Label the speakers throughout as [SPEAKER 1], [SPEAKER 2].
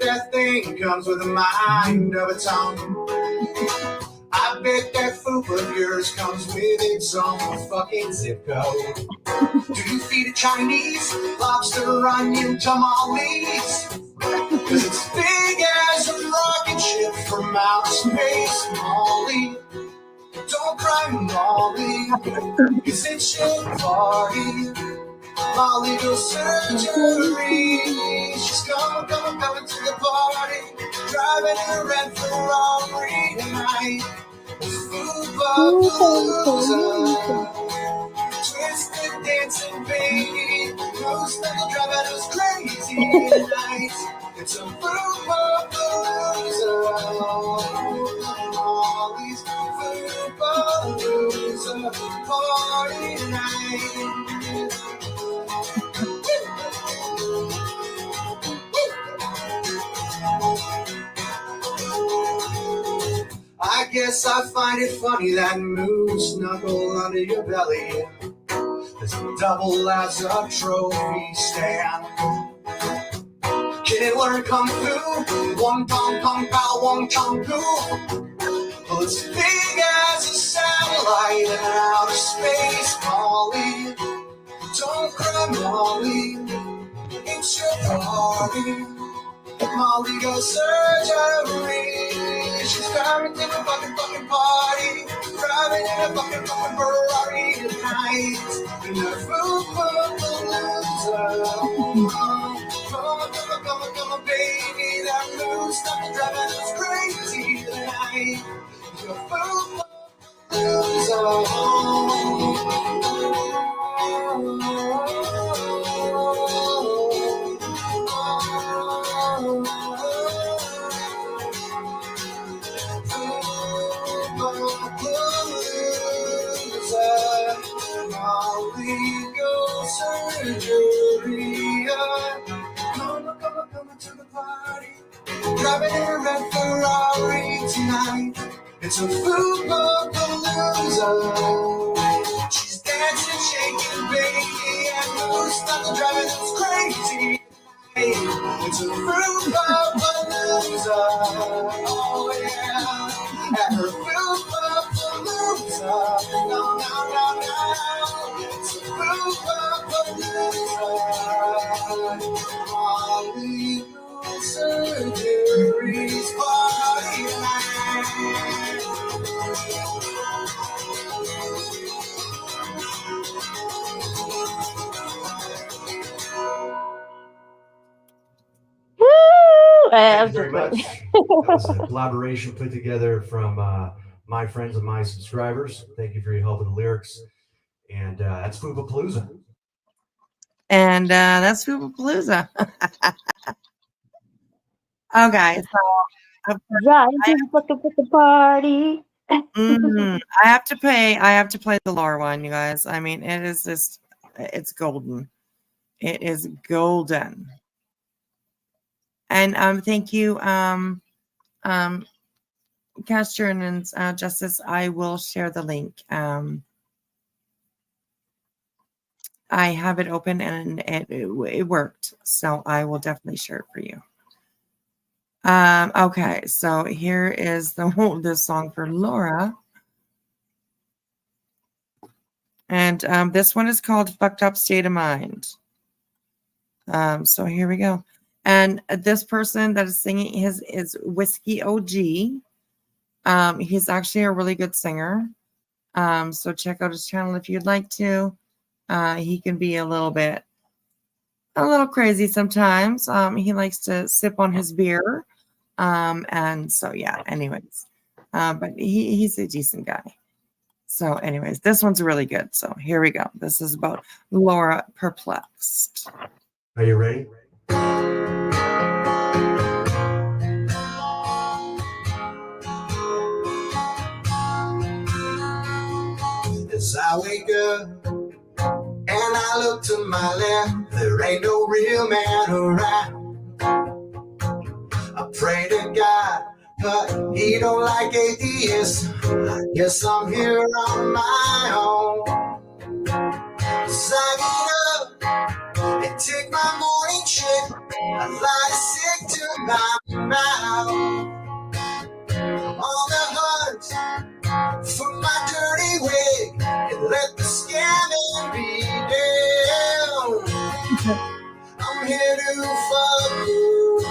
[SPEAKER 1] that thing comes with a mind of its own. I bet that food of yours comes with its own fucking zip code. Do you feed it Chinese lobster, onion, tamales? Cause it's big as a rocket ship from outer space, Molly. Don't cry, Molly, cause it's your party. Molly goes surgery. She's coming to the party. Driving in a red Ferrari tonight. Food-Palooza. Twisted dancing, baby. Who's gonna drive us crazy tonight? It's a Food-Palooza. Molly's Food-Palooza party tonight. I guess I find it funny that moose snuggle under your belly. There's a double as a trophy stand. Can it learn kung fu? One pong pong pow, one chong poo. Well, it's big as a satellite in outer space, Molly. Don't cry, Molly. It's your party. Molly goes surgery. She's driving to the fucking party. Driving in a fucking Ferrari tonight. In the Food-Palooza. Come on, baby. That moose stop driving us crazy tonight. The Food-Palooza. Come to the party. Driving in a red Ferrari tonight. It's a Food-Palooza. She's dancing, shaking, baby, and moves stop driving us crazy. It's a Food-Palooza. Oh yeah, at her Food-Palooza. No. It's a Food-Palooza. Molly surgery's party night.
[SPEAKER 2] Thank you very much. That was a collaboration put together from my friends and my subscribers. Thank you for your help with the lyrics. And that's Food-Palooza.
[SPEAKER 3] And that's Food-Palooza. Okay, so
[SPEAKER 4] Driving to the party.
[SPEAKER 3] I have to play the Laura one, you guys. I mean, it is just, it's golden. It is golden. And thank you, Castor and Justice. I will share the link. I have it open and it worked, so I will definitely share it for you. Okay, so here is the song for Laura. And this one is called Fucked Up State of Mind. So here we go. And this person that is singing is Whiskey OG. He's actually a really good singer. So check out his channel if you'd like to. He can be a little crazy sometimes. He likes to sip on his beer. And so, yeah, anyways, but he's a decent guy. So anyways, this one's really good. So here we go. This is about Laura Perplexed.
[SPEAKER 2] Are you ready?
[SPEAKER 1] As I wake up and I look to my left, there ain't no real man around. I pray to God, but he don't like atheists. Guess I'm here on my own. As I get up and take my morning shit, I lie sick to my mouth. On the hunt for my dirty wig and let the scamming be down. I'm here to fuck you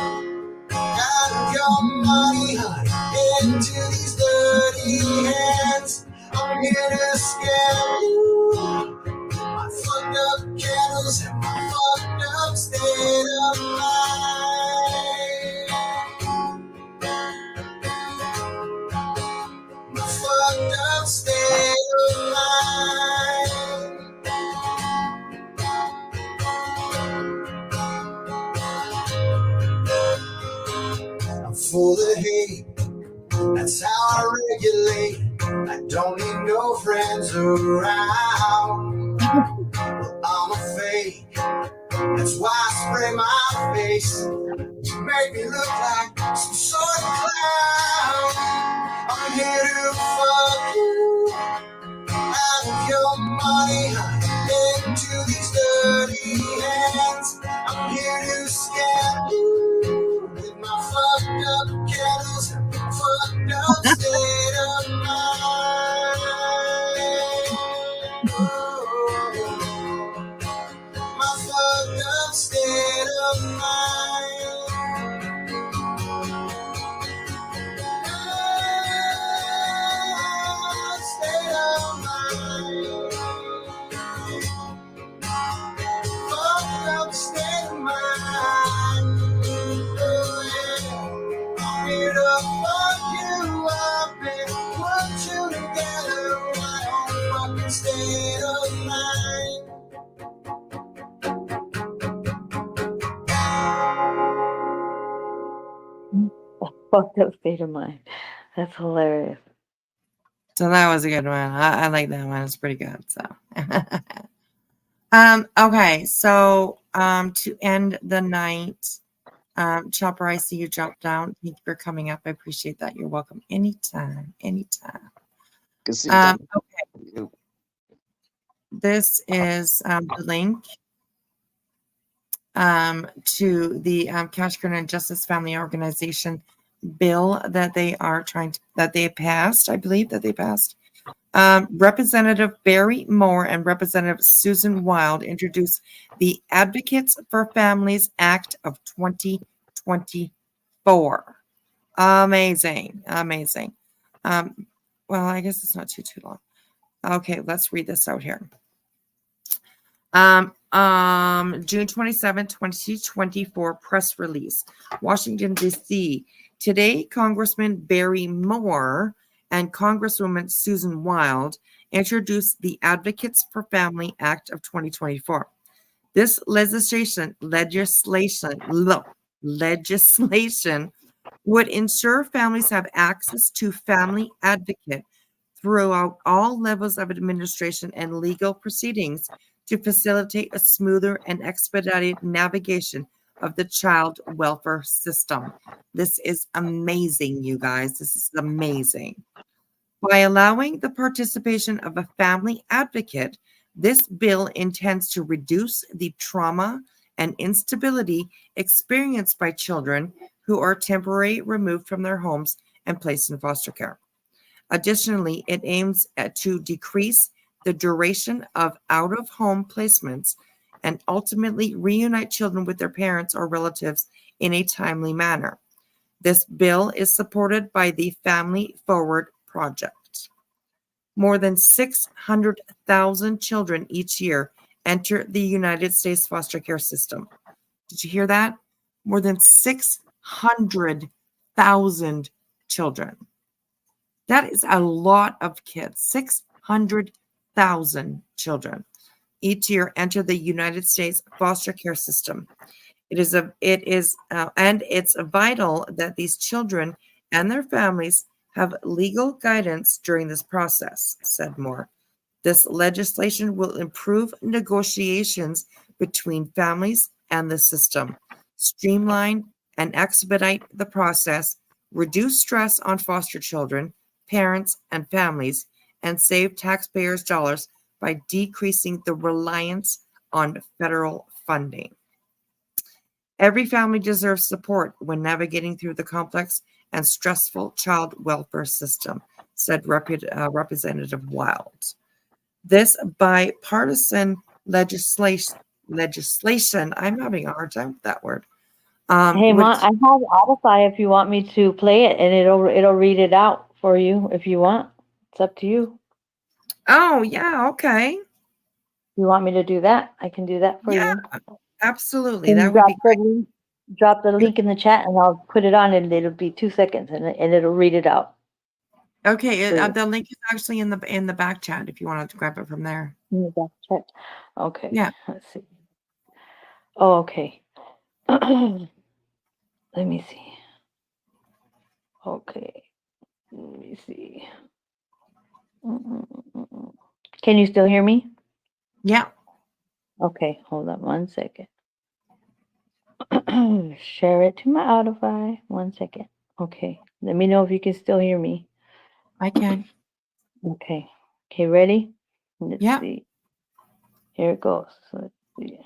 [SPEAKER 1] out of your money, honey, into these dirty hands. I'm here to scam you. My fucked up candles and my fucked up state of mind. My fucked up state of mind. I'm full of hate, that's how I regulate. I don't need no friends around. Well, I'm a fake, that's why I spray my face to make me look like some sort of clown. I'm here to fuck you out of your money, honey, into these dirty hands. I'm here to scam you with my fucked up candles and fucked up state of mind. Oh, my fucked up state of mind. State of mind. Fucked up state of mind. Oh, yeah. I'm here to fuck you up and put you together. My own fucking state of mind.
[SPEAKER 4] Fucked up state of mind. That's hilarious.
[SPEAKER 3] So that was a good one. I like that one. It's pretty good. So, okay. So, to end the night, Chopper, I see you dropped down. Thank you for coming up. I appreciate that. You're welcome anytime. Anytime. Okay. This is the link to the Cash Grant and Justice Family Organization bill that they are that they passed. I believe that they passed. Representative Barry Moore and Representative Susan Wild introduced the Advocates for Families Act of 2024. Amazing. Well, I guess it's not too long. Okay, let's read this out here. June 27, 2024 press release. Washington, D.C. Today, Congressman Barry Moore and Congresswoman Susan Wild introduced the Advocates for Family Act of 2024. This legislation would ensure families have access to family advocate throughout all levels of administration and legal proceedings to facilitate a smoother and expedited navigation of the child welfare system. This is amazing, you guys. This is amazing. By allowing the participation of a family advocate, this bill intends to reduce the trauma and instability experienced by children who are temporarily removed from their homes and placed in foster care. Additionally, it aims to decrease the duration of out-of-home placements and ultimately reunite children with their parents or relatives in a timely manner. This bill is supported by the Family Forward Project. More than 600,000 children each year enter the United States foster care system. Did you hear that? More than 600,000 children. That is a lot of kids. 600,000 children each year enter the United States foster care system. It's vital that these children and their families have legal guidance during this process, said Moore. This legislation will improve negotiations between families and the system, streamline and expedite the process, reduce stress on foster children, parents, and families, and save taxpayers' dollars by decreasing the reliance on federal funding. Every family deserves support when navigating through the complex and stressful child welfare system, said Representative Wild. This bipartisan legislation, I'm having a hard time with that word.
[SPEAKER 4] Hey,
[SPEAKER 3] would-
[SPEAKER 4] Ma, I have Audify if you want me to play it, and it'll read it out for you if you want. It's up to you.
[SPEAKER 3] oh, yeah, okay.
[SPEAKER 4] You want me to do that? I can do that for
[SPEAKER 3] Yeah,
[SPEAKER 4] you.
[SPEAKER 3] absolutely.
[SPEAKER 4] Can you
[SPEAKER 3] That would be great.
[SPEAKER 4] drop the link in the chat, and I'll put it on, and it'll be 2 seconds, and it'll read it out.
[SPEAKER 3] Okay,
[SPEAKER 4] for you.
[SPEAKER 3] the link is actually in the back chat if you want to grab it from there.
[SPEAKER 4] In the back chat. Okay.
[SPEAKER 3] Yeah.
[SPEAKER 4] Let's see. Oh, okay. Let me see. Okay. Let me see. Can you still hear me?
[SPEAKER 3] Yeah.
[SPEAKER 4] Okay, hold on 1 second. Share it to my Audify. 1 second. Okay, let me know if you can still hear me.
[SPEAKER 3] I can.
[SPEAKER 4] Okay. Okay, ready? Let's
[SPEAKER 3] Yeah.
[SPEAKER 4] see. Here it goes. Let's see.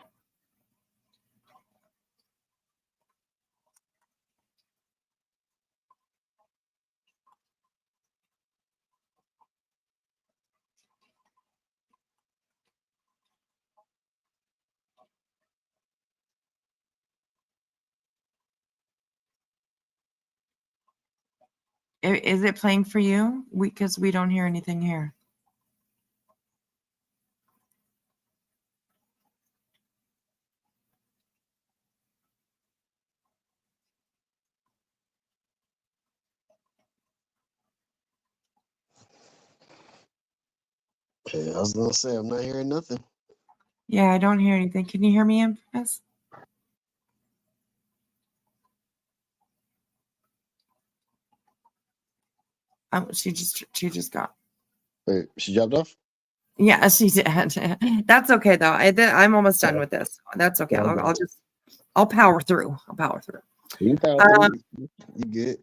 [SPEAKER 3] Is it playing for you? Because we don't hear anything here.
[SPEAKER 5] Yeah, I was gonna say I'm not hearing nothing.
[SPEAKER 3] Yeah, I don't hear anything. Can you hear me, Infamous? Oh, she just got.
[SPEAKER 5] Wait, she dropped off?
[SPEAKER 3] Yeah, she did. That's okay though. I'm almost done with this. That's okay.
[SPEAKER 5] Yeah,
[SPEAKER 3] I'll power through.
[SPEAKER 5] You power
[SPEAKER 3] Um,
[SPEAKER 5] through. You good?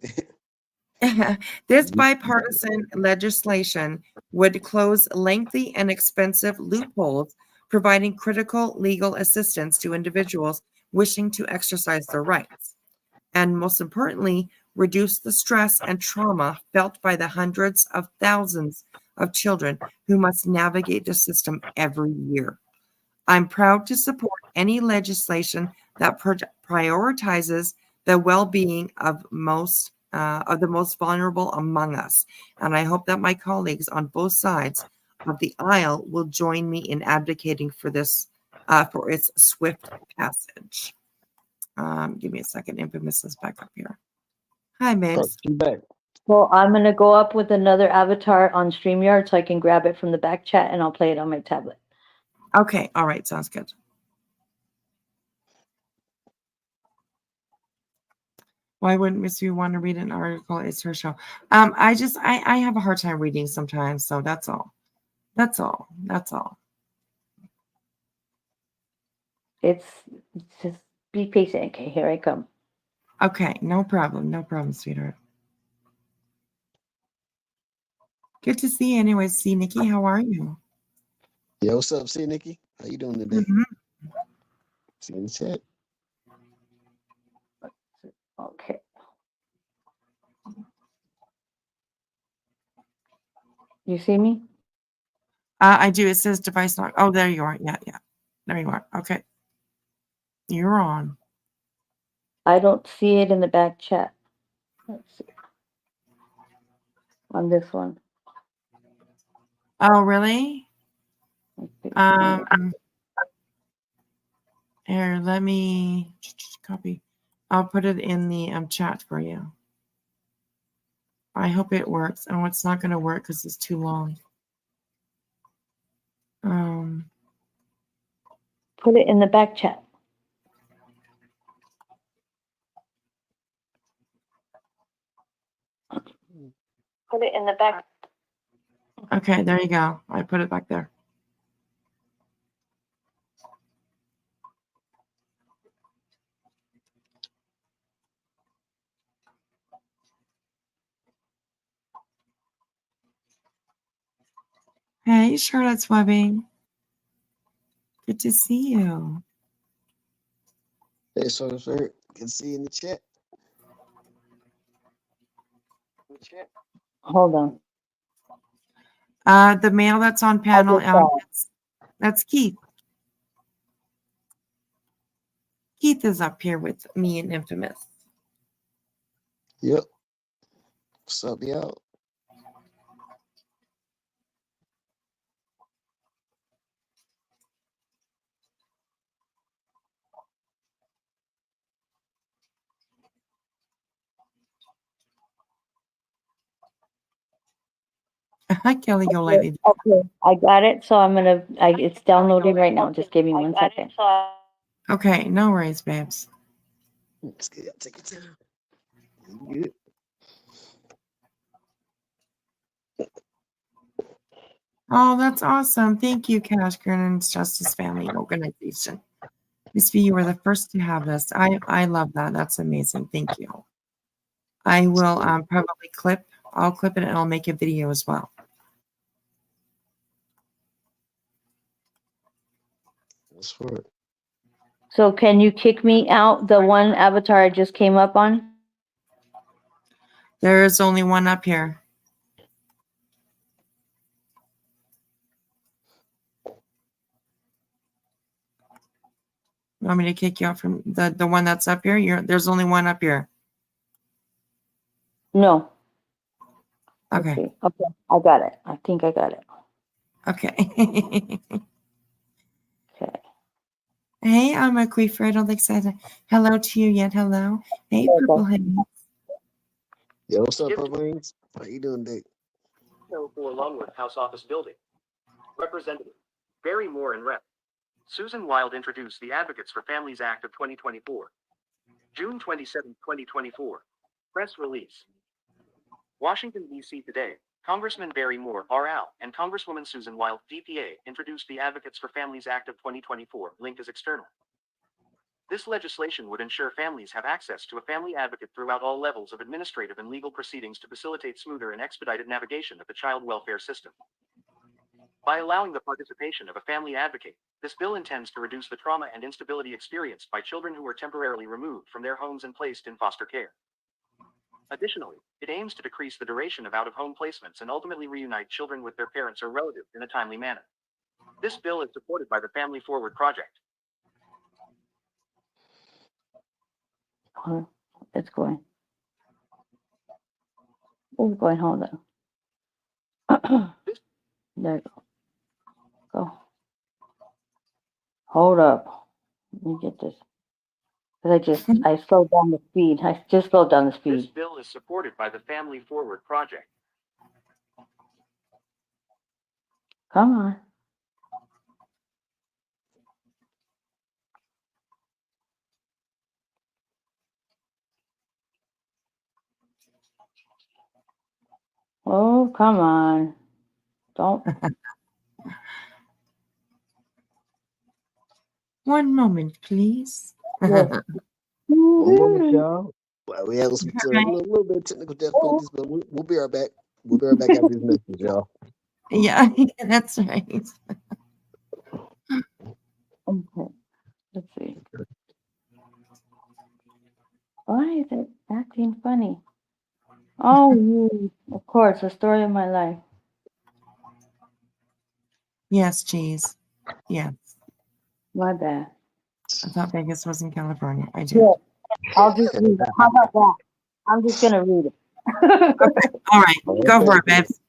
[SPEAKER 3] This bipartisan legislation would close lengthy and expensive loopholes, providing critical legal assistance to individuals wishing to exercise their rights, and most importantly, reduce the stress and trauma felt by the hundreds of thousands of children who must navigate the system every year. I'm proud to support any legislation that prioritizes the well-being of the most vulnerable among us, and I hope that my colleagues on both sides of the aisle will join me in advocating for this for its swift passage. Give me a second. Infamous is back up here. Hi,
[SPEAKER 5] Oh,
[SPEAKER 3] babes.
[SPEAKER 5] she's back.
[SPEAKER 4] Well, I'm gonna go up with another avatar on StreamYard so I can grab it from the back chat, and I'll play it on my tablet.
[SPEAKER 3] Okay, all right, sounds good. Why wouldn't Miss You want to read an article? It's her show. I have a hard time reading sometimes, so that's all. That's all.
[SPEAKER 4] It's just be patient. Okay, here I come.
[SPEAKER 3] Okay, no problem, sweetheart. Good to see you anyways. See, Nikki, how are you?
[SPEAKER 5] Yeah, what's up, see Nikki? How you doing today?
[SPEAKER 3] Mhm.
[SPEAKER 5] See in the chat.
[SPEAKER 4] Okay. You see me?
[SPEAKER 3] I do. It says device lock. Oh, there you are. Yeah. There you are. Okay. You're on.
[SPEAKER 4] I don't see it in the back chat. Let's see. On this one.
[SPEAKER 3] Oh, really?
[SPEAKER 4] Okay.
[SPEAKER 3] Here, let me copy. I'll put it in the chat for you. I hope it works. Oh, it's not going to work because it's too long.
[SPEAKER 4] Put it in the back chat. Put it in the back.
[SPEAKER 3] Okay, there you go. I put it back there. Hey, Charlotte's Webbing. Good to see you.
[SPEAKER 5] Hey, sir. Can see you in the chat.
[SPEAKER 4] Hold on.
[SPEAKER 3] The male that's on panel,
[SPEAKER 4] just saw
[SPEAKER 3] that's Keith. Keith is up here with me in Infamous.
[SPEAKER 5] Yep. What's up, y'all?
[SPEAKER 3] Hi, Kelly Golightly.
[SPEAKER 4] Okay, I got it. So it's downloading right now. Just give me 1 second.
[SPEAKER 3] Okay, no worries, babes.
[SPEAKER 5] It's good. Take your time. You good?
[SPEAKER 3] Oh, that's awesome. Thank you, Cash Gurnan's Justice Family Organization. Miss V, you were the first to have this. I love that. That's amazing. Thank you. I will probably I'll clip it and I'll make a video as well.
[SPEAKER 5] That's for it.
[SPEAKER 4] So can you kick me out the one avatar I just came up on?
[SPEAKER 3] There's only one up here. You want me to kick you out from the one that's up here? There's only one up here.
[SPEAKER 4] No. Let's
[SPEAKER 3] Okay.
[SPEAKER 4] see. Okay, I got it. I think I got it.
[SPEAKER 3] Okay.
[SPEAKER 4] Okay.
[SPEAKER 3] Hey, I'm a queefer. I don't think so. Hello to you yet. Hello. Hey, Purple Haze.
[SPEAKER 5] Yo, what's up, Purple Rings? How you doing, Dick?
[SPEAKER 6] For Longwood House Office Building. Representative Barry Moore and Rep. Susan Wild introduced the Advocates for Families Act of 2024. June 27, 2024. Press release. Washington, D.C. today. Congressman Barry Moore, RL, and Congresswoman Susan Wild, DPA, introduced the Advocates for Families Act of 2024, linked as external. This legislation would ensure families have access to a family advocate throughout all levels of administrative and legal proceedings to facilitate smoother and expedited navigation of the child welfare system. By allowing the participation of a family advocate, this bill intends to reduce the trauma and instability experienced by children who are temporarily removed from their homes and placed in foster care. Additionally, it aims to decrease the duration of out-of-home placements and ultimately reunite children with their parents or relatives in a timely manner. This bill is supported by the Family Forward Project.
[SPEAKER 4] It's going. It's going. Hold on. There you go. Go. Hold up. Let me get this. Because I slowed down the speed. I just slowed down the
[SPEAKER 6] This
[SPEAKER 4] speed.
[SPEAKER 6] bill is supported by the Family Forward Project.
[SPEAKER 4] Come on. Oh, come on. Don't.
[SPEAKER 3] One moment, please.
[SPEAKER 4] Yes.
[SPEAKER 5] One moment, y'all. Well, we have a little bit of technical difficulties, but we'll be right back. We'll be right back after these messages, y'all.
[SPEAKER 3] Yeah, that's right.
[SPEAKER 4] Okay. Let's see. Why is it acting funny? Oh, of course, the story of my life.
[SPEAKER 3] Yes, cheese. Yeah,
[SPEAKER 4] My bad.
[SPEAKER 3] I thought Vegas was in California. I do.
[SPEAKER 4] Yeah, I'll just read it. How about that? I'm just gonna read it.
[SPEAKER 3] All right, go for it, babes.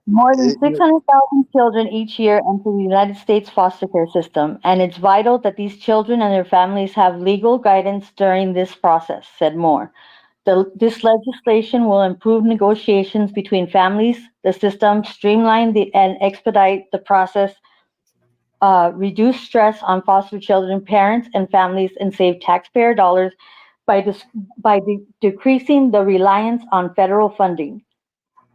[SPEAKER 4] More than 600,000 children each year enter the United States foster care system, and it's vital that these children and their families have legal guidance during this process, said Moore. This legislation will improve negotiations between families, the system, streamline and expedite the process, reduce stress on foster children, parents, and families, and save taxpayer dollars by decreasing the reliance on federal funding.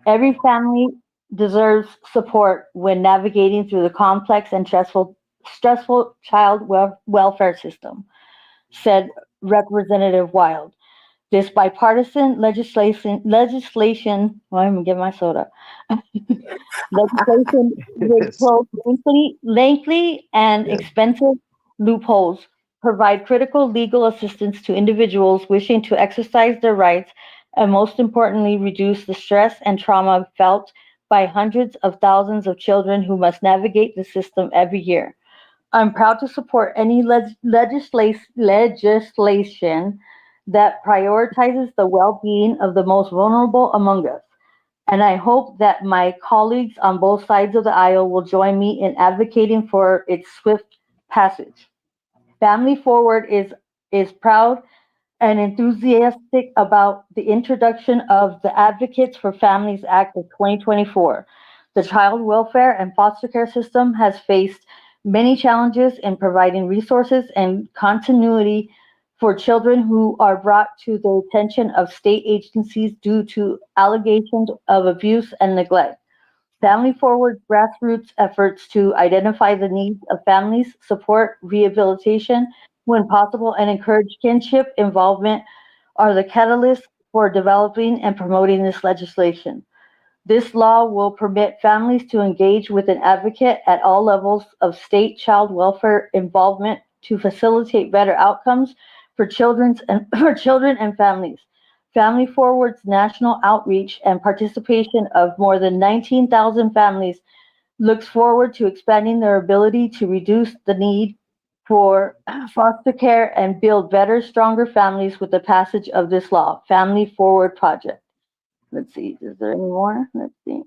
[SPEAKER 4] Every family deserves support when navigating through the complex and stressful child welfare system, said Representative Wild. This bipartisan legislation, well, I'm gonna get my soda. Legislation would close lengthy and expensive loopholes provide critical legal assistance to individuals wishing to exercise their rights, and most importantly, reduce the stress and trauma felt by hundreds of thousands of children who must navigate the system every year. I'm proud to support any legislation that prioritizes the well-being of the most vulnerable among us. And I hope that my colleagues on both sides of the aisle will join me in advocating for its swift passage. Family Forward is proud and enthusiastic about the introduction of the Advocates for Families Act of 2024. The child welfare and foster care system has faced many challenges in providing resources and continuity for children who are brought to the attention of state agencies due to allegations of abuse and neglect. Family Forward grassroots efforts to identify the needs of families, support rehabilitation when possible, and encourage kinship involvement are the catalyst for developing and promoting this legislation. This law will permit families to engage with an advocate at all levels of state child welfare involvement to facilitate better outcomes for children and families. Family Forward's national outreach and participation of more than 19,000 families looks forward to expanding their ability to reduce the need for foster care and build better, stronger families with the passage of this law. Family Forward Project. Let's see, is there any more? Let's see.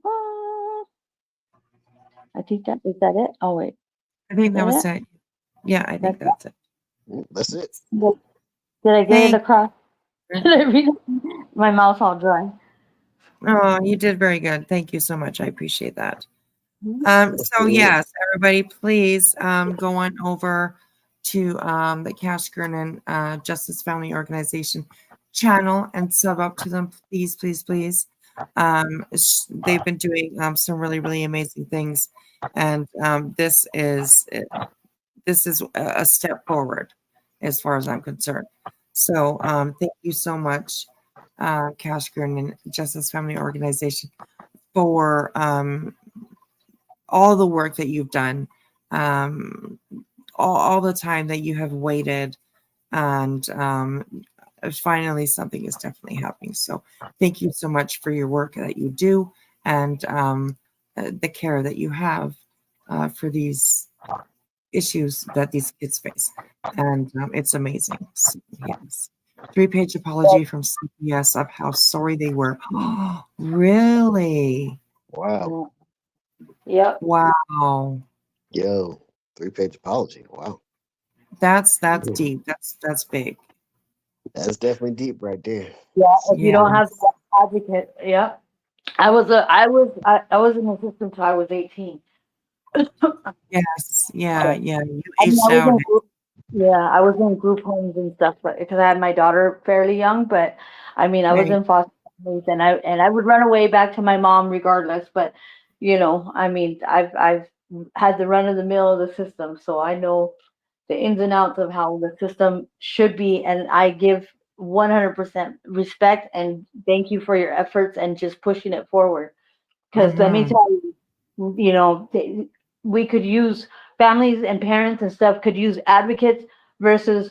[SPEAKER 4] I think that is that it? Oh wait,
[SPEAKER 3] I think that
[SPEAKER 4] Is
[SPEAKER 3] was
[SPEAKER 4] that
[SPEAKER 3] it. Yeah, I think that's it.
[SPEAKER 5] That's it.
[SPEAKER 4] did I get
[SPEAKER 3] Thank-
[SPEAKER 4] it across? Did I read it? My mouth's all dry.
[SPEAKER 3] Oh, you did very good. Thank you so much. I appreciate that. So
[SPEAKER 5] Absolutely.
[SPEAKER 3] yes, everybody, please go on over to the Cash Gernan Justice Family Organization channel and sub up to them, please, please, please. They've been doing some really, really amazing things, and this is a step forward as far as I'm concerned. So thank you so much, Cash Gernan Justice Family Organization, for all the work that you've done, all the time that you have waited, and finally something is definitely happening. So thank you so much for your work that you do, and the care that you have for these issues that these kids face. And it's amazing. So, yes. 3-page apology from CPS of how sorry they were. Really?
[SPEAKER 5] Wow.
[SPEAKER 4] Yep.
[SPEAKER 3] Wow.
[SPEAKER 5] Yo, 3-page apology. Wow.
[SPEAKER 3] That's deep. That's big.
[SPEAKER 5] That's definitely deep right there.
[SPEAKER 4] Yeah. If you don't have the advocate, yeah. I was an assistant till I was 18.
[SPEAKER 3] Yes. Yeah. Yeah. You
[SPEAKER 4] I mean,
[SPEAKER 3] aged out.
[SPEAKER 4] I was in group homes and stuff, but because I had my daughter fairly young. But I mean, I was
[SPEAKER 3] Right.
[SPEAKER 4] in foster families, and I would run away back to my mom regardless. But you know, I mean, I've had the run of the mill of the system, so I know the ins and outs of how the system should be, and I give 100% respect and thank you for your efforts and just pushing it forward. Because let me tell you, you know, we could use families and parents and stuff could use advocates versus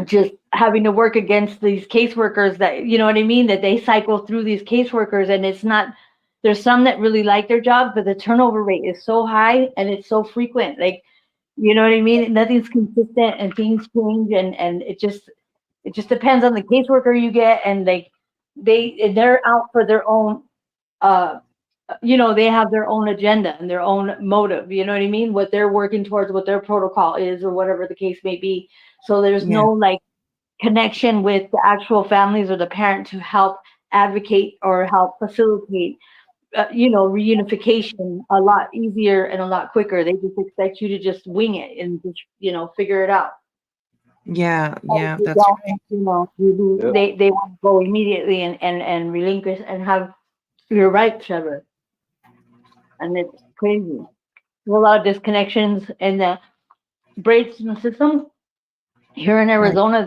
[SPEAKER 4] just having to work against these caseworkers that, you know what I mean, that they cycle through these caseworkers, and it's not, there's some that really like their job, but the turnover rate is so high and it's so frequent. Like, you know what I mean? Nothing's consistent and things change, and it just depends on the caseworker you get, and like they're out for their own you know, they have their own agenda and their own motive, you know what I mean? What they're working towards, what their protocol is, or whatever the case may be. So there's no like connection with the actual families or the parent to help advocate or help facilitate, you know, reunification a lot easier and a lot quicker. They just expect you to just wing it and just, you know, figure it out.
[SPEAKER 3] Yeah. Yeah.
[SPEAKER 4] You
[SPEAKER 3] That's
[SPEAKER 4] don't,
[SPEAKER 3] right.
[SPEAKER 4] you know, they want to go immediately and relinquish and have, you're right, Trevor. And it's crazy. There's a lot of disconnections in the brain system. Here in Arizona,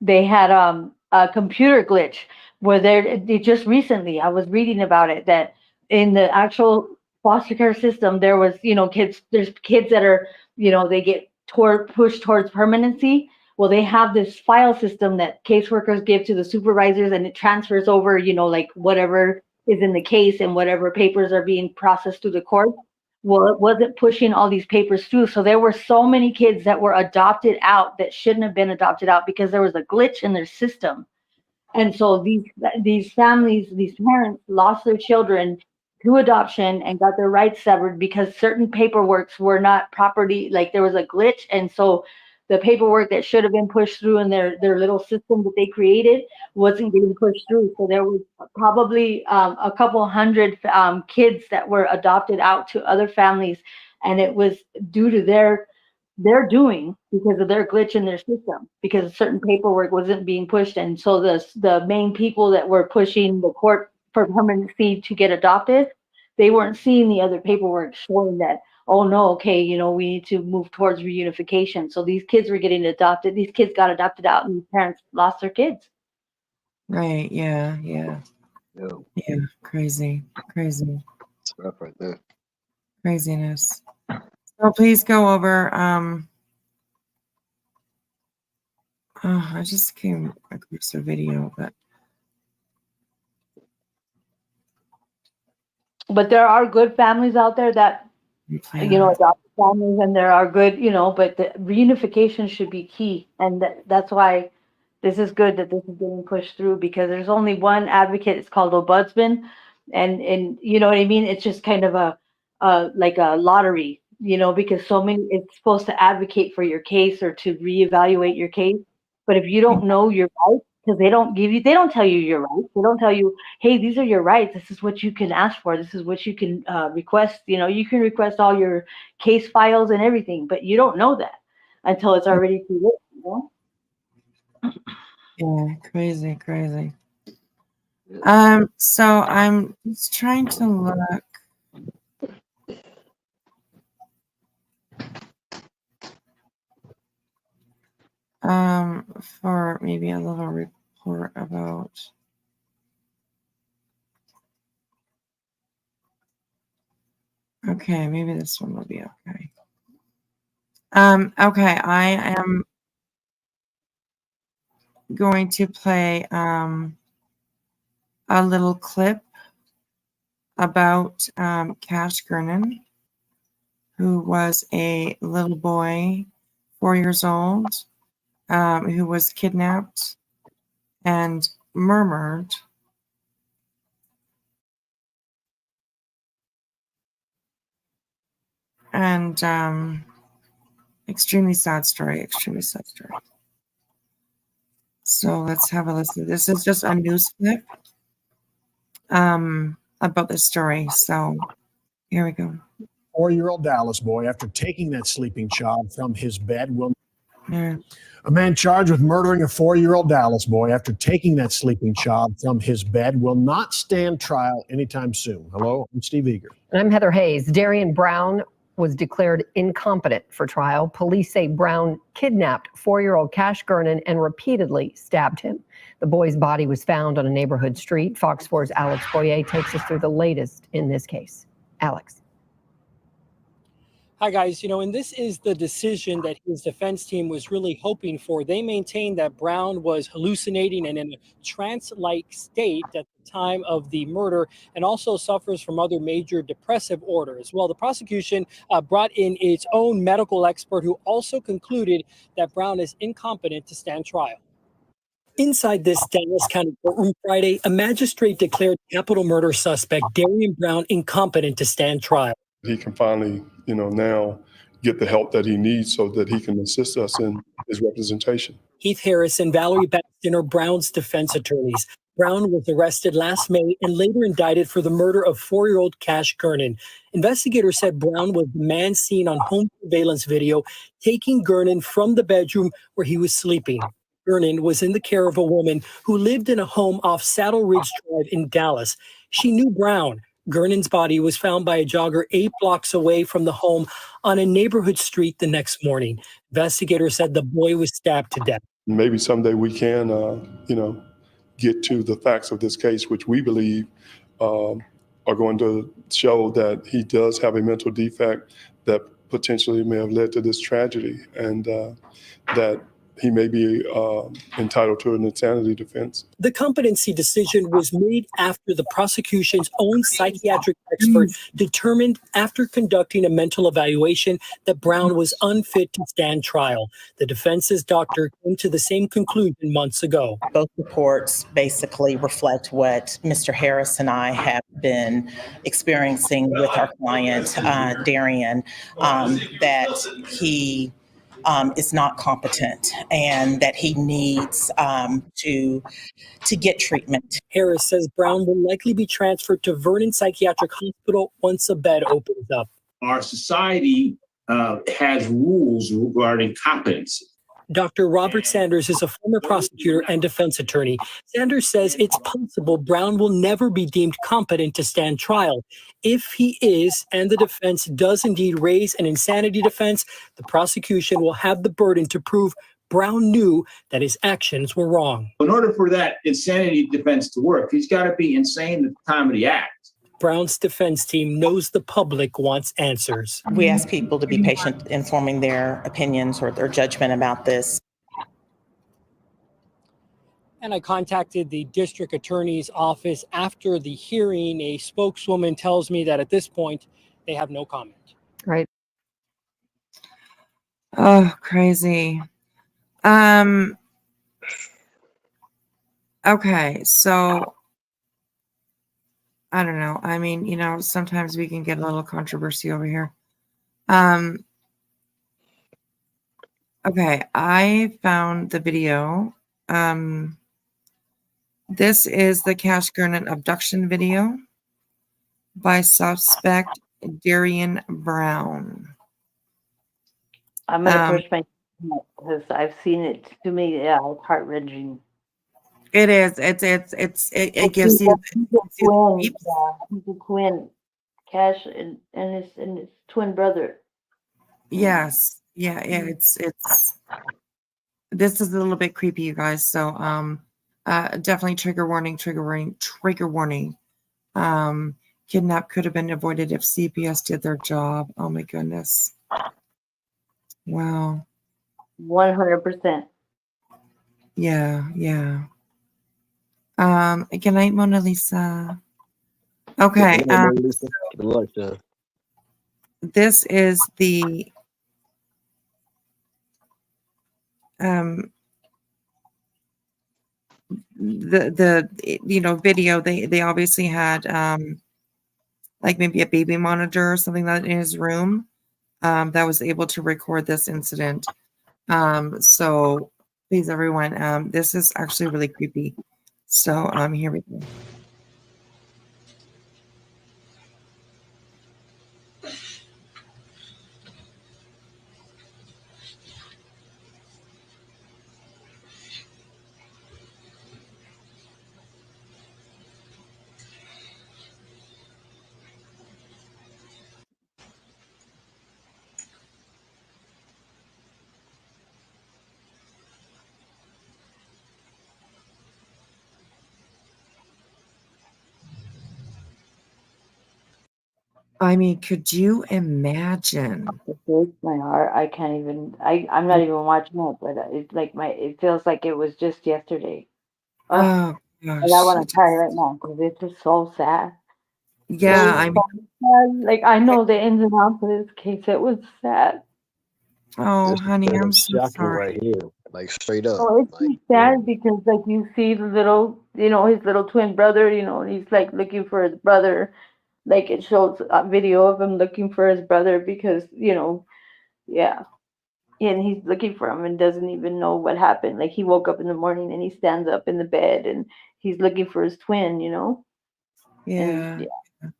[SPEAKER 4] they had a computer glitch where they just recently, I was reading about it, that in the actual foster care system, there was, you know, there's kids that are, you know, they get pushed towards permanency. Well, they have this file system that caseworkers give to the supervisors, and it transfers over, like whatever is in the case and whatever papers are being processed through the court. Well, it wasn't pushing all these papers through. So there were so many kids that were adopted out that shouldn't have been adopted out because there was a glitch in their system. And so these families, these parents lost their children to adoption and got their rights severed because certain paperworks were not properly, like there was a glitch. And so the paperwork that should have been pushed through in their little system that they created wasn't getting pushed through. So there was probably a couple hundred kids that were adopted out to other families. And it was due to their doing because of their glitch in their system, because certain paperwork wasn't being pushed. And so the main people that were pushing the court for permanency to get adopted, they weren't seeing the other paperwork showing that, oh no, okay, we need to move towards reunification. So these kids were getting adopted. These kids got adopted out and parents lost their kids.
[SPEAKER 3] Right. Yeah. Crazy.
[SPEAKER 5] It's rough right there.
[SPEAKER 3] Craziness. So please go over. I just came across a video,
[SPEAKER 4] but there are good families out there that adopted families, and there are good, but the reunification should be key, and that's why this is good that this is getting pushed through, because there's only one advocate. It's called ombudsman, and you know what I mean. It's just kind of a like a lottery. Because it's supposed to advocate for your case or to reevaluate your case. But if you don't know your rights, because they don't tell you your rights. They don't tell you, hey, these are your rights. This is what you can ask for. This is what you can request. You can request all your case files and everything, but you don't know that until it's already too late.
[SPEAKER 3] Yeah, crazy. So I'm just trying to look. For maybe a little report about okay, maybe this one will be okay. Okay, I am going to play a little clip about Cash Gernon, who was a little boy, 4 years old, who was kidnapped and murdered. And extremely sad story. So let's have a listen. This is just a news clip about this story. So here we go.
[SPEAKER 7] 4-year-old Dallas boy, after taking that sleeping child from his bed, will.
[SPEAKER 3] Yeah.
[SPEAKER 7] A man charged with murdering a 4-year-old Dallas boy after taking that sleeping child from his bed will not stand trial anytime soon. Hello, I'm Steve Eager.
[SPEAKER 8] And I'm Heather Hayes. Darian Brown was declared incompetent for trial. Police say Brown kidnapped 4-year-old Cash Gernon and repeatedly stabbed him. The boy's body was found on a neighborhood street. Fox 4's Alex Boyer takes us through the latest in this case. Alex.
[SPEAKER 9] Hi, guys. And this is the decision that his defense team was really hoping for. They maintained that Brown was hallucinating and in a trance-like state at the time of the murder, and also suffers from other major depressive orders. Well, the prosecution brought in its own medical expert who also concluded that Brown is incompetent to stand trial. Inside this Dallas County courtroom Friday, a magistrate declared capital murder suspect Darian Brown incompetent to stand trial.
[SPEAKER 10] He can finally, now get the help that he needs so that he can assist us in his representation.
[SPEAKER 9] Heath Harris and Valerie Baxton are Brown's defense attorneys. Brown was arrested last May and later indicted for the murder of 4-year-old Cash Gernon. Investigators said Brown was the man seen on home surveillance video taking Gernon from the bedroom where he was sleeping. Gernon was in the care of a woman who lived in a home off Saddle Ridge Drive in Dallas. She knew Brown. Gernon's body was found by a jogger 8 blocks away from the home on a neighborhood street the next morning. Investigators said the boy was stabbed to death.
[SPEAKER 10] Maybe someday we can, get to the facts of this case, which we believe are going to show that he does have a mental defect that potentially may have led to this tragedy, and that he may be entitled to an insanity defense.
[SPEAKER 9] The competency decision was made after the prosecution's own psychiatric expert determined, after conducting a mental evaluation, that Brown was unfit to stand trial. The defense's doctor came to the same conclusion months ago.
[SPEAKER 11] Both reports basically reflect what Mr. Harris and I have been experiencing with our client, Darian, that he is not competent and that he needs to get treatment.
[SPEAKER 9] Harris says Brown will likely be transferred to Vernon Psychiatric Hospital once a bed opens up.
[SPEAKER 12] Our society has rules regarding competence.
[SPEAKER 9] Dr. Robert Sanders is a former prosecutor and defense attorney. Sanders says it's possible Brown will never be deemed competent to stand trial. If he is, and the defense does indeed raise an insanity defense, the prosecution will have the burden to prove Brown knew that his actions were wrong.
[SPEAKER 12] In order for that insanity defense to work, he's got to be insane at the time of the act.
[SPEAKER 9] Brown's defense team knows the public wants answers.
[SPEAKER 11] We ask people to be patient in forming their opinions or their judgment about this.
[SPEAKER 9] And I contacted the district attorney's office after the hearing. A spokeswoman tells me that at this point, they have no comment.
[SPEAKER 8] Right.
[SPEAKER 3] Oh, crazy. Okay, so I don't know. I mean, you know, sometimes we can get a little controversy over here. Okay, I found the video. This is the Cash Gurnen abduction video by suspect Darian Brown.
[SPEAKER 4] I'm gonna push my because I've seen it. To me, yeah, it's heart wrenching.
[SPEAKER 3] It is. It gives you.
[SPEAKER 4] He's a twin. Yeah, he's a twin. Cash and his twin brother.
[SPEAKER 3] Yes. Yeah. It's. This is a little bit creepy, you guys. So, definitely trigger warning. Kidnap could have been avoided if CPS did their job. Oh my goodness. Wow.
[SPEAKER 4] 100%.
[SPEAKER 3] Yeah. Good night, Mona Lisa. Okay. This is the video. They obviously had like maybe a baby monitor or something like that in his room that was able to record this incident. So please, everyone, this is actually really creepy. So here we go. I mean, could you imagine?
[SPEAKER 4] It breaks my heart. I can't even. I'm not even watching it, but it's like it feels like it was just yesterday.
[SPEAKER 3] Oh gosh.
[SPEAKER 4] And I want to cry right now because it's just so sad.
[SPEAKER 3] Yeah, I mean,
[SPEAKER 4] like I know the ins and outs of this case. It was sad.
[SPEAKER 3] Oh, honey, I'm so
[SPEAKER 5] shocking
[SPEAKER 3] sorry.
[SPEAKER 5] right here, like straight up.
[SPEAKER 4] Oh, it's just sad because like you see the little, his little twin brother, and he's like looking for his brother. Like it shows a video of him looking for his brother because, yeah. And he's looking for him and doesn't even know what happened. Like he woke up in the morning and he stands up in the bed and he's looking for his twin,
[SPEAKER 3] Yeah.
[SPEAKER 4] And,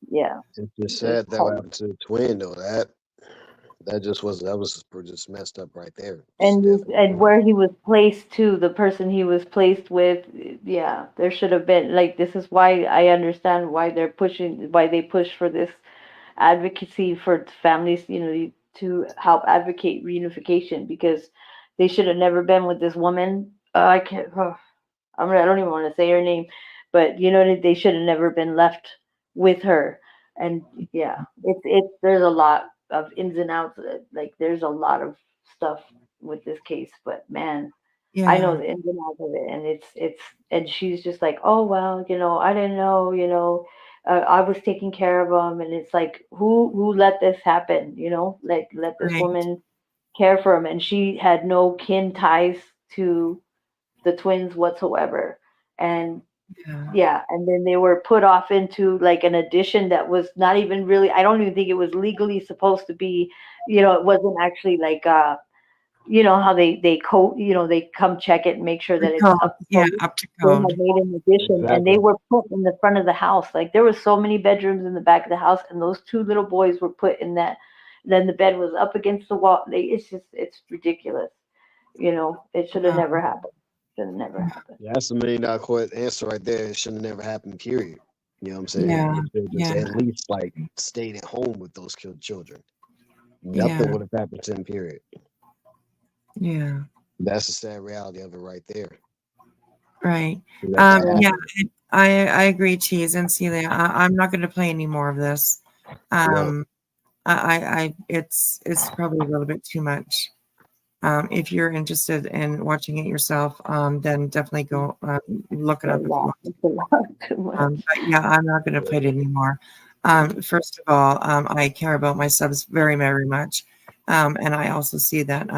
[SPEAKER 4] yeah.
[SPEAKER 5] It's just sad that happened to the twin though. That was just messed up right there.
[SPEAKER 4] And where he was placed to, the person he was placed with, yeah, there should have been, like, this is why I understand why they push for this advocacy for families, to help advocate reunification, because they should have never been with this woman. I don't even want to say her name, but they should have never been left with her. And yeah, there's a lot of ins and outs. Like there's a lot of stuff with this case, but man, I know
[SPEAKER 3] Yeah.
[SPEAKER 4] the ins and outs of it, and and she's just like, oh well, I didn't know, I was taking care of him, and it's like, who let this happen, like let this
[SPEAKER 3] Right.
[SPEAKER 4] woman care for him, and she had no kin ties to the twins whatsoever, and
[SPEAKER 3] Yeah.
[SPEAKER 4] yeah, and then they were put off into like an addition that was not even really, I don't even think it was legally supposed to be, it wasn't actually like how they come check it and make sure
[SPEAKER 3] The
[SPEAKER 4] that it's
[SPEAKER 3] code.
[SPEAKER 4] up to
[SPEAKER 3] Yeah,
[SPEAKER 4] code.
[SPEAKER 3] up to
[SPEAKER 4] They had
[SPEAKER 3] code.
[SPEAKER 4] made an addition, and they
[SPEAKER 5] Exactly.
[SPEAKER 4] were put in the front of the house. Like there were so many bedrooms in the back of the house, and those two little boys were put in that. Then the bed was up against the wall. It's ridiculous. It should have
[SPEAKER 3] Wow.
[SPEAKER 4] never happened. Should have never happened.
[SPEAKER 5] Yeah, that's a $1 million answer right there. It should have never happened, period. You know what I'm saying?
[SPEAKER 3] Yeah.
[SPEAKER 5] You should have just
[SPEAKER 3] Yeah.
[SPEAKER 5] at least like stayed at home with those children.
[SPEAKER 3] Yeah.
[SPEAKER 5] Nothing would have happened to him, period.
[SPEAKER 3] Yeah.
[SPEAKER 5] That's the sad reality of it right there.
[SPEAKER 3] Right.
[SPEAKER 5] Let that
[SPEAKER 3] Yeah,
[SPEAKER 5] happen.
[SPEAKER 3] I agree, Cheese and Celia. I'm not going to play any more of this.
[SPEAKER 5] No.
[SPEAKER 3] It's probably a little bit too much. If you're interested in watching it yourself, then definitely go look it up if you want.
[SPEAKER 4] It's a lot too much.
[SPEAKER 3] But yeah, I'm not going to play it anymore. First of all, I care about my subs very, very much. And I also see that,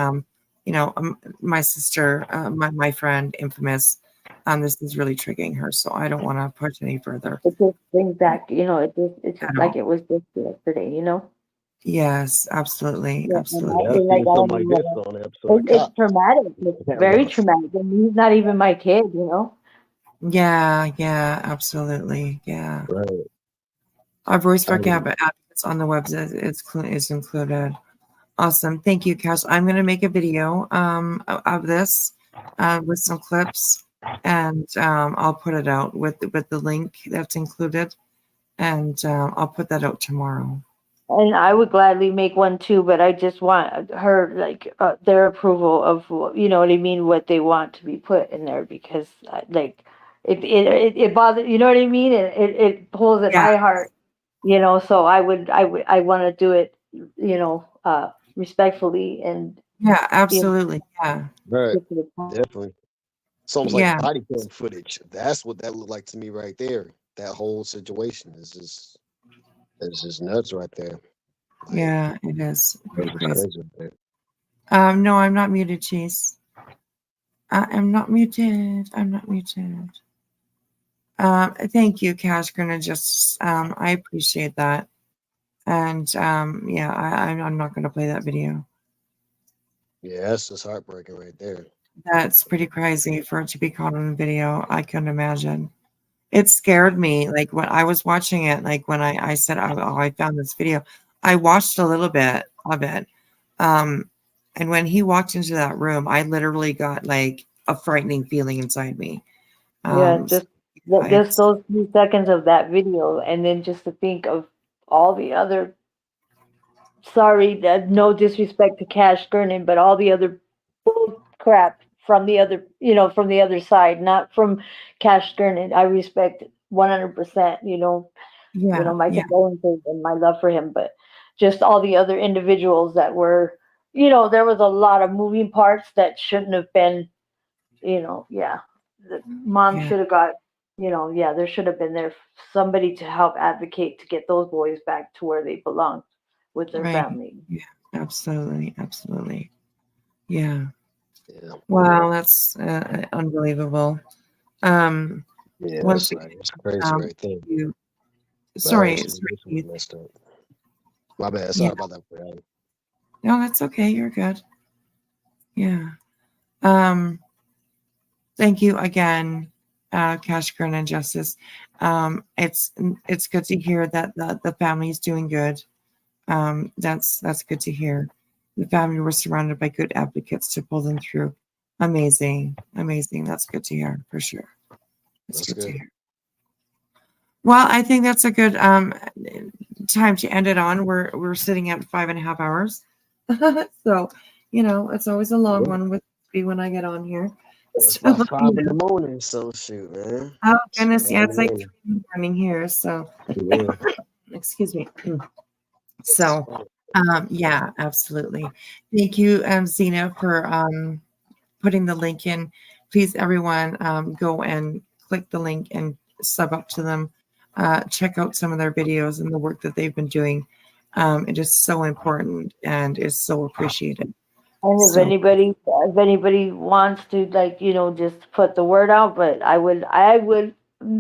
[SPEAKER 3] my sister, my friend, Infamous, this is really triggering her. So I don't want to push any further.
[SPEAKER 4] It just brings back, it's
[SPEAKER 3] At
[SPEAKER 4] just like
[SPEAKER 3] all.
[SPEAKER 4] it was just yesterday.
[SPEAKER 3] Yes, absolutely.
[SPEAKER 4] Yeah,
[SPEAKER 3] Absolutely.
[SPEAKER 5] Yeah,
[SPEAKER 4] and
[SPEAKER 5] I've
[SPEAKER 4] like
[SPEAKER 5] seen
[SPEAKER 4] I
[SPEAKER 5] something
[SPEAKER 4] don't
[SPEAKER 5] like
[SPEAKER 4] know,
[SPEAKER 5] this on an episode of
[SPEAKER 4] it's
[SPEAKER 5] Cops.
[SPEAKER 4] traumatic. It's very traumatic, and he's not even my kid.
[SPEAKER 3] Yeah, absolutely. Yeah.
[SPEAKER 5] Right.
[SPEAKER 3] Our voice for
[SPEAKER 5] I mean,
[SPEAKER 3] advocates on the website is included. Awesome. Thank you, Cash. I'm going to make a video of this with some clips, and I'll put it out with the link that's included, and I'll put that out tomorrow.
[SPEAKER 4] And I would gladly make one too, but I just want her their approval of you know what I mean, what they want to be put in there, because it bothers, you know what I mean, it pulls at
[SPEAKER 3] Yeah.
[SPEAKER 4] my heart, so I want to do it, respectfully and
[SPEAKER 3] Yeah, absolutely. Yeah.
[SPEAKER 5] right.
[SPEAKER 4] get to the point.
[SPEAKER 5] Definitely. It's almost
[SPEAKER 3] Yeah.
[SPEAKER 5] like body cam footage. That's what that looked like to me right there. That whole situation is just, it's just nuts right there. Like,
[SPEAKER 3] Yeah, it is. Pretty
[SPEAKER 5] it's
[SPEAKER 3] crazy.
[SPEAKER 5] crazy right there.
[SPEAKER 3] No, I'm not muted, Chase. I'm not muted. I'm not muted. Thank you, Cash Grenade. Just I appreciate that. And yeah, I'm not going to play that video.
[SPEAKER 5] Yeah, that's just heartbreaking right there.
[SPEAKER 3] That's pretty crazy for it to be caught on video. I couldn't imagine. It scared me. Like when I was watching it, like when I said, oh, I found this video, I watched a little bit of it. And when he walked into that room, I literally got like a frightening feeling inside me.
[SPEAKER 4] Yeah, just those few seconds of that video, and then just to think of all the other, no disrespect to Cash Gurnan, but all the other bull crap from the other, from the other side, not from Cash Gurnan. I respect 100%, my condolences and my love for him, but just all the other individuals that were, there was a lot of moving parts that shouldn't have been, the mom should have got, there should have been there somebody to help advocate to get those boys back to where they belong with their family.
[SPEAKER 3] Yeah, absolutely. Yeah.
[SPEAKER 5] Yeah.
[SPEAKER 3] Wow, that's unbelievable.
[SPEAKER 5] Yeah,
[SPEAKER 3] Once
[SPEAKER 5] it's crazy right there.
[SPEAKER 3] Sorry,
[SPEAKER 5] messed up. My bad. Sorry about that. Brad.
[SPEAKER 3] No, that's okay. You're good. Yeah. Thank you again, Cash Gurn and Justice. It's good to hear that the family is doing good. That's good to hear. The family was surrounded by good advocates to pull them through. Amazing. That's good to hear for sure. That's good to hear. Well, I think that's a good time to end it on. We're sitting at 5.5 hours. So, it's always a long one with me when I get on here.
[SPEAKER 5] It's about 5 in the morning, so shoot, man.
[SPEAKER 3] Oh goodness, yeah, it's like 3 in the morning here. So, excuse me. So, Yeah, absolutely. Thank you, Zena, for putting the link in. Please, everyone, go and click the link and sub up to them. Check out some of their videos and the work that they've been doing. It is so important and is so appreciated.
[SPEAKER 4] And if
[SPEAKER 3] So,
[SPEAKER 4] anybody wants to, like, just put the word out, but I would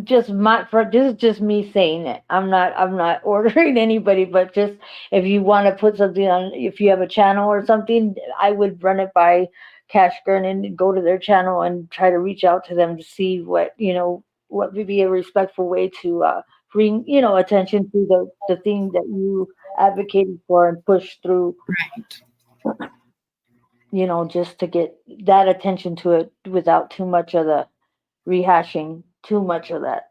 [SPEAKER 4] just this is just me saying it. I'm not ordering anybody, but just if you want to put something on, if you have a channel or something, I would run it by Cash Gurnan and go to their channel and try to reach out to them to see what would be a respectful way to bring attention to the thing that you advocated for and push through.
[SPEAKER 3] right.
[SPEAKER 4] Just to get that attention to it without too much of the rehashing, too much of that.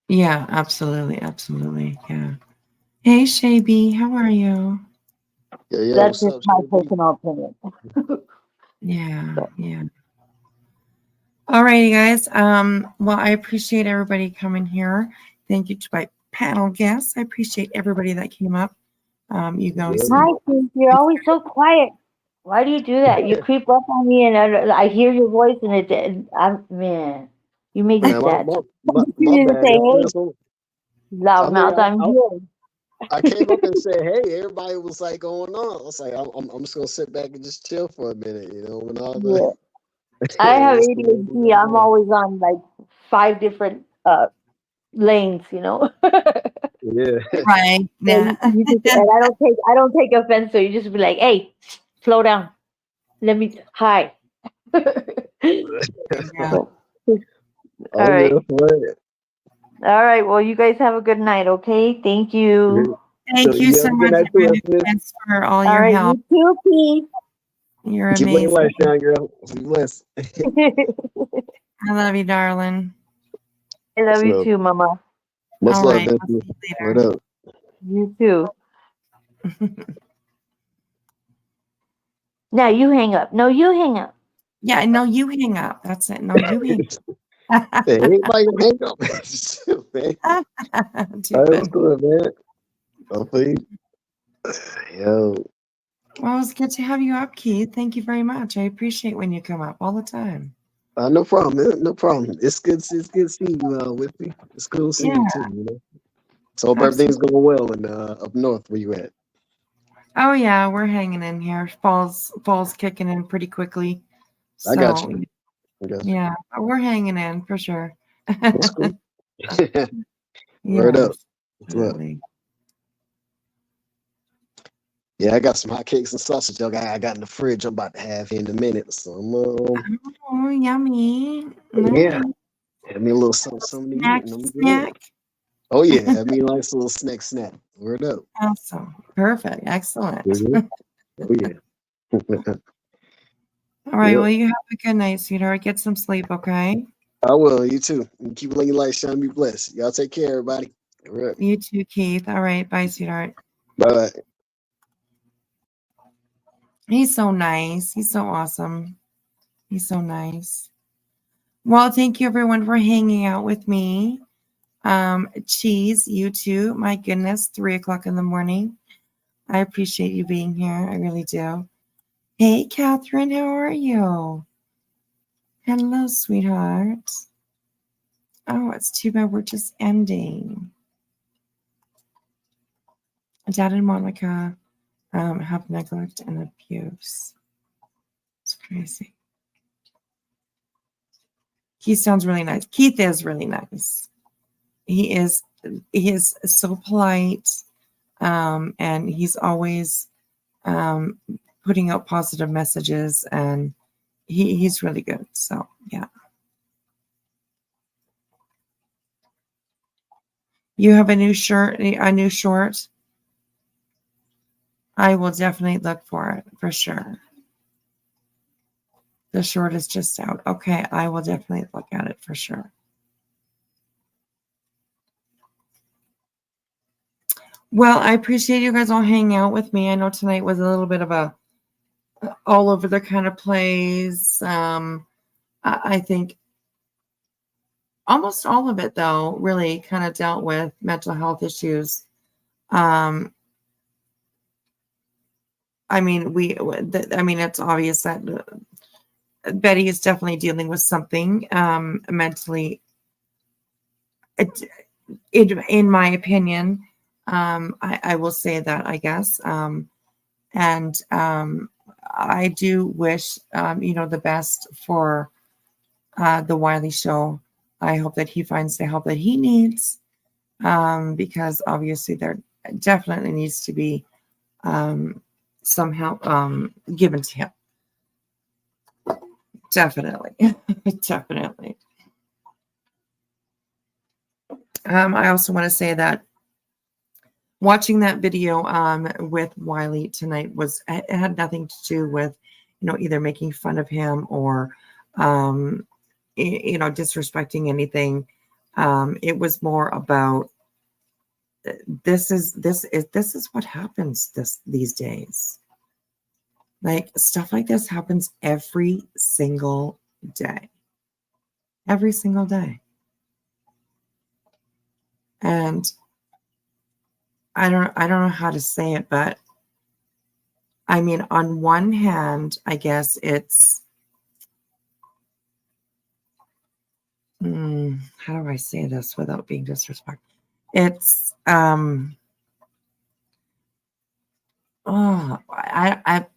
[SPEAKER 3] Yeah, absolutely. Absolutely. Yeah. Hey, Shaby, how are you?
[SPEAKER 5] Yeah,
[SPEAKER 4] That's
[SPEAKER 5] what's
[SPEAKER 4] just
[SPEAKER 5] up,
[SPEAKER 4] my
[SPEAKER 5] JB?
[SPEAKER 4] personal opinion.
[SPEAKER 3] Yeah. Yeah. All righty, guys. Well, I appreciate everybody coming here. Thank you to my panel guests. I appreciate everybody that came up. You guys,
[SPEAKER 4] Hi, Keith. You're always so quiet. Why do you do that? You creep up on me, and I hear your voice, and man, you make me
[SPEAKER 5] Man,
[SPEAKER 4] sad.
[SPEAKER 5] my
[SPEAKER 4] You didn't
[SPEAKER 5] bad,
[SPEAKER 4] say,
[SPEAKER 5] y'all.
[SPEAKER 4] hey,
[SPEAKER 5] Listen, I mean,
[SPEAKER 4] loudmouth, I'm here.
[SPEAKER 5] I came up and said, "Hey," everybody was like going on. I was like, I'm just gonna sit back and just chill for a minute, when all the
[SPEAKER 4] Yeah. I have
[SPEAKER 5] what's going
[SPEAKER 4] ADHD. I'm
[SPEAKER 5] on.
[SPEAKER 4] always on like 5 different lanes.
[SPEAKER 5] Yeah.
[SPEAKER 3] right? Yeah.
[SPEAKER 4] And and I don't take offense. So you just be like, hey, slow down. Hi.
[SPEAKER 3] Yeah.
[SPEAKER 4] So, all
[SPEAKER 5] Oh
[SPEAKER 4] right.
[SPEAKER 5] yeah, right.
[SPEAKER 4] All right. Well, you guys have a good night. Okay. Thank you.
[SPEAKER 3] Thank you
[SPEAKER 5] You
[SPEAKER 3] so
[SPEAKER 5] have a good
[SPEAKER 3] much,
[SPEAKER 5] night too,
[SPEAKER 3] everybody.
[SPEAKER 5] Miss.
[SPEAKER 3] Thanks for all
[SPEAKER 4] All
[SPEAKER 3] your
[SPEAKER 4] right.
[SPEAKER 3] help.
[SPEAKER 4] You too,
[SPEAKER 3] You're
[SPEAKER 5] Keep living
[SPEAKER 3] amazing.
[SPEAKER 5] life, shine, girl. Be blessed.
[SPEAKER 4] Pete.
[SPEAKER 3] I love you, darling.
[SPEAKER 4] I love you
[SPEAKER 5] So,
[SPEAKER 4] too, Mama.
[SPEAKER 5] much
[SPEAKER 3] All
[SPEAKER 5] love,
[SPEAKER 3] right. I'll
[SPEAKER 5] Bessie.
[SPEAKER 3] see you
[SPEAKER 5] Word
[SPEAKER 3] later.
[SPEAKER 5] up.
[SPEAKER 4] You too. Now you hang up. No, you hang up.
[SPEAKER 3] Yeah, no, you hang up. That's it. No, you hang up.
[SPEAKER 5] Hey, anybody can hang up. Shoot, man. All
[SPEAKER 3] Too
[SPEAKER 5] right, what's
[SPEAKER 3] funny.
[SPEAKER 5] good, man? Hopefully, yo,
[SPEAKER 3] Well, it was good to have you up, Keith. Thank you very much. I appreciate when you come up all the time.
[SPEAKER 5] no problem, man. No problem. It's good. It's good seeing you with me. It's cool seeing
[SPEAKER 3] Yeah,
[SPEAKER 5] you too. So hope everything's
[SPEAKER 3] absolutely.
[SPEAKER 5] going well in up north where you at.
[SPEAKER 3] Oh yeah, we're hanging in here. Fall's kicking in pretty quickly.
[SPEAKER 5] I got
[SPEAKER 3] So
[SPEAKER 5] you. I got you.
[SPEAKER 3] yeah, we're hanging in for sure.
[SPEAKER 5] That's cool. Word up.
[SPEAKER 3] Yes,
[SPEAKER 5] What's up?
[SPEAKER 3] absolutely.
[SPEAKER 5] Yeah, I got some hot cakes and sausage. I got in the fridge. I'm about to have here in a minute. So
[SPEAKER 3] Oh, yummy.
[SPEAKER 5] yeah,
[SPEAKER 3] Nice.
[SPEAKER 5] have me a little something to eat,
[SPEAKER 3] Snack,
[SPEAKER 5] and I'm good.
[SPEAKER 3] snack.
[SPEAKER 5] Oh yeah, have me a nice little snack. Word up.
[SPEAKER 3] Awesome. Perfect. Excellent.
[SPEAKER 5] Mhm. Oh yeah.
[SPEAKER 3] All right.
[SPEAKER 5] Yep.
[SPEAKER 3] Well, you have a good night, sweetheart. Get some sleep, okay?
[SPEAKER 5] I will. You too. And keep letting your light shine. Be blessed. Y'all take care, everybody. All right.
[SPEAKER 3] You too, Keith. All right. Bye, sweetheart.
[SPEAKER 5] Bye.
[SPEAKER 3] He's so nice. He's so awesome. He's so nice. Well, thank you everyone for hanging out with me. Cheese, you too. My goodness, 3:00 in the morning. I appreciate you being here. I really do. Hey, Catherine, how are you? Hello, sweetheart. Oh, it's too bad we're just ending. Dad and Monica have neglect and abuse. It's crazy. Keith sounds really nice. Keith is really nice. He is so polite, and he's always putting out positive messages, and he's really good. So yeah. You have a new short. I will definitely look for it for sure. The short is just out. Okay, I will definitely look at it for sure. Well, I appreciate you guys all hanging out with me. I know tonight was a little bit of a all over the kind of plays. I think almost all of it, though, really kind of dealt with mental health issues. I mean, it's obvious that Betty is definitely dealing with something mentally. In my opinion, I will say that, I guess. And I do wish, the best for the Wiley show. I hope that he finds the help that he needs, because obviously there definitely needs to be some help given to him. Definitely. Definitely. I also want to say that watching that video with Wiley tonight it had nothing to do with, either making fun of him or, disrespecting anything. It was more about this is what happens these days. Like, stuff like this happens every single day. Every single day. And I don't know how to say it, but I mean, on one hand, I guess it's how do I say this without being disrespectful? It's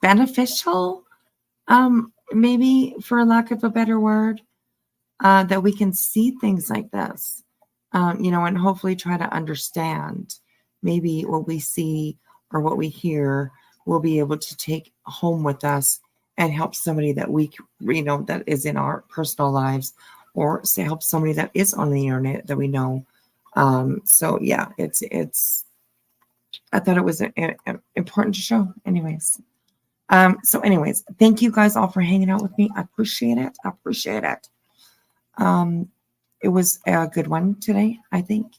[SPEAKER 3] beneficial, maybe, for lack of a better word, that we can see things like this, and hopefully try to understand maybe what we see or what we hear. We'll be able to take home with us and help somebody that that is in our personal lives, or say help somebody that is on the internet that we know. So yeah, it's. I thought it was important to show. Anyways, thank you guys all for hanging out with me. I appreciate it. It was a good one today, I think,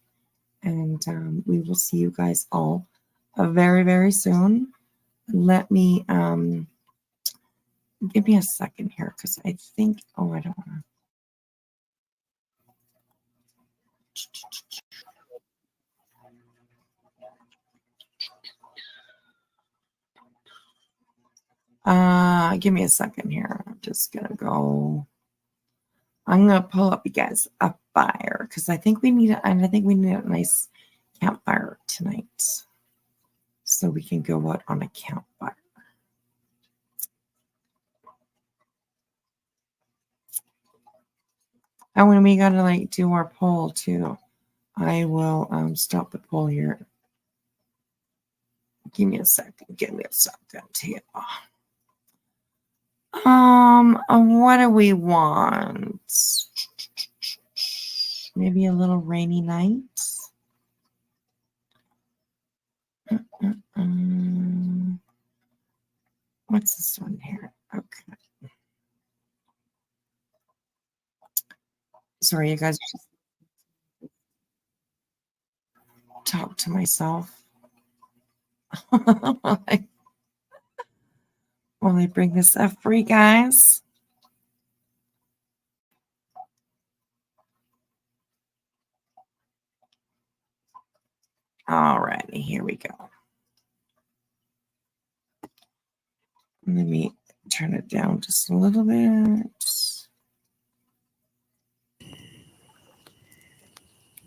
[SPEAKER 3] and we will see you guys all very, very soon. Let me give me a second here, because I think I don't want to. Give me a second here. I'm just gonna go. I'm gonna pull up you guys a fire, because I think we need a nice campfire tonight, so we can go out on a campfire. And when we gotta do our poll too, I will stop the poll here. Give me a second here. What do we want? Maybe a little rainy night. What's this one here? Okay. Sorry, you guys. Talk to myself. Will I bring this up for you guys? All righty, here we go. Let me turn it down just a little bit.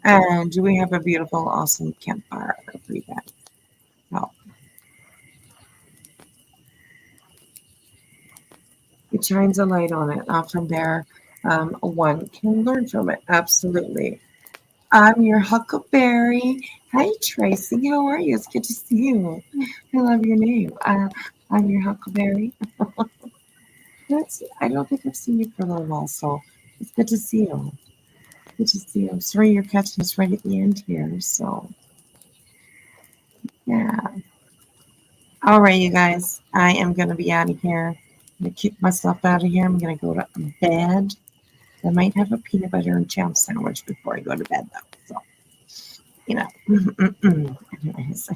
[SPEAKER 3] And do we have a beautiful, awesome campfire for you guys? Oh. It shines a light on it. Often there, one can learn from it. Absolutely. I'm your Huckleberry. Hi, Tracy. How are you? It's good to see you. I love your name. I'm your Huckleberry. I don't think I've seen you for a little while, so it's good to see you. Good to see you. I'm sorry you're catching us right at the end here, so yeah. All right, you guys. I am going to be out of here. I'm going to kick myself out of here. I'm going to go to bed. I might have a peanut butter and jam sandwich before I go to bed, though. So, anyways.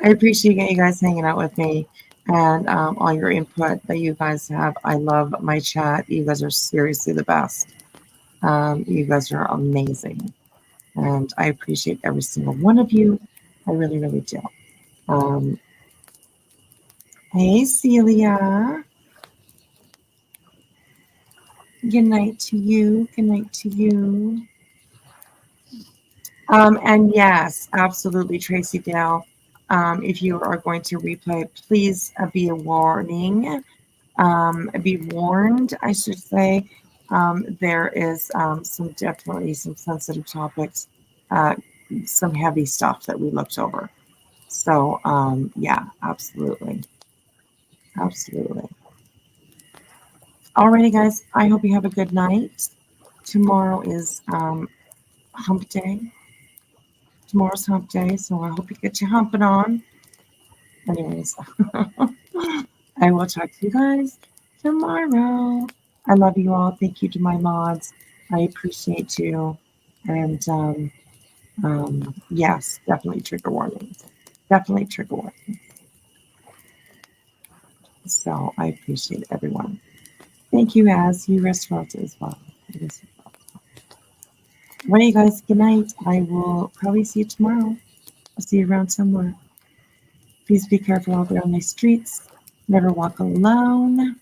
[SPEAKER 3] I appreciate you guys hanging out with me and all your input that you guys have. I love my chat. You guys are seriously the best. You guys are amazing. And I appreciate every single one of you. I really, really do. Hey, Celia. Good night to you. Good night to you. And yes, absolutely, Tracy Dale. If you are going to replay, please be a warning. Be warned, I should say. There is definitely some sensitive topics, some heavy stuff that we looked over. So yeah, absolutely. Absolutely. Alrighty, guys. I hope you have a good night. Tomorrow is hump day. Tomorrow's hump day, so I hope you get your humping on. Anyways, I will talk to you guys tomorrow. I love you all. Thank you to my mods. I appreciate you. And yes, definitely trigger warnings. Definitely trigger warnings. So I appreciate everyone. Thank you, as you restaurants as well. Well, you guys, good night. I will probably see you tomorrow. I'll see you around somewhere. Please be careful out there on the streets. Never walk alone.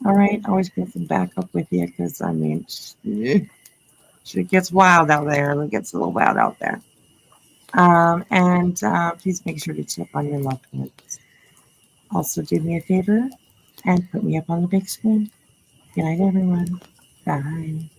[SPEAKER 3] All right, always bring some backup with you because I mean, it gets wild out there. It gets a little wild out there. And please make sure to check on your loved ones. Also, do me a favor and put me up on the big screen. Good night, everyone. Bye.